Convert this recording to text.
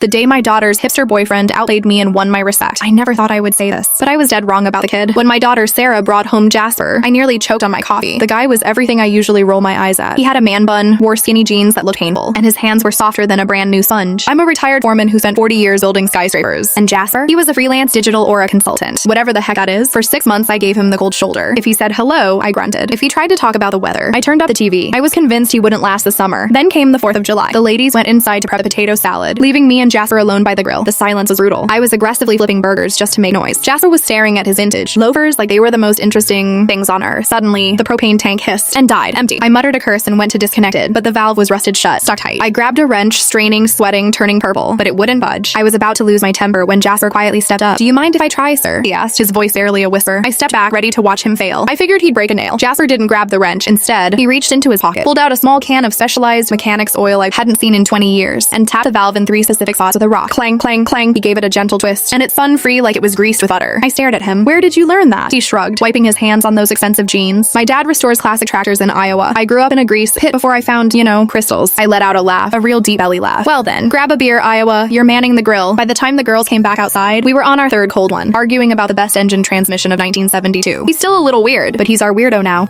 The day my daughter's hipster boyfriend outplayed me and won my respect. I never thought I would say this, but I was dead wrong about the kid. When my daughter Sarah brought home Jasper, I nearly choked on my coffee. The guy was everything I usually roll my eyes at. He had a man bun, wore skinny jeans that looked painful, and his hands were softer than a brand new sponge. I'm a retired foreman who spent 40 years building skyscrapers. And Jasper? He was a freelance digital aura consultant. Whatever the heck that is. For 6 months I gave him the cold shoulder. If he said hello, I grunted. If he tried to talk about the weather, I turned up the TV. I was convinced he wouldn't last the summer. Then came the 4th of July. The ladies went inside to prep a potato salad, leaving me and Jasper alone by the grill. The silence was brutal. I was aggressively flipping burgers just to make noise. Jasper was staring at his vintage loafers like they were the most interesting things on earth. Suddenly, the propane tank hissed and died, empty. I muttered a curse and went to disconnect it, but the valve was rusted shut, stuck tight. I grabbed a wrench, straining, sweating, turning purple, but it wouldn't budge. I was about to lose my temper when Jasper quietly stepped up. "Do you mind if I try, sir?" he asked, his voice barely a whisper. I stepped back, ready to watch him fail. I figured he'd break a nail. Jasper didn't grab the wrench. Instead, he reached into his pocket, pulled out a small can of specialized mechanics oil I hadn't seen in 20 years, and tapped the valve in 3 specific spots with a rock. Clang, clang, clang. He gave it a gentle twist, and it spun free like it was greased with butter. I stared at him. "Where did you learn that?" He shrugged, wiping his hands on those expensive jeans. "My dad restores classic tractors in Iowa. I grew up in a grease pit before I found, crystals." I let out a laugh, a real deep belly laugh. "Well then, grab a beer, Iowa. You're manning the grill." By the time the girls came back outside, we were on our 3rd cold one, arguing about the best engine transmission of 1972. He's still a little weird, but he's our weirdo now.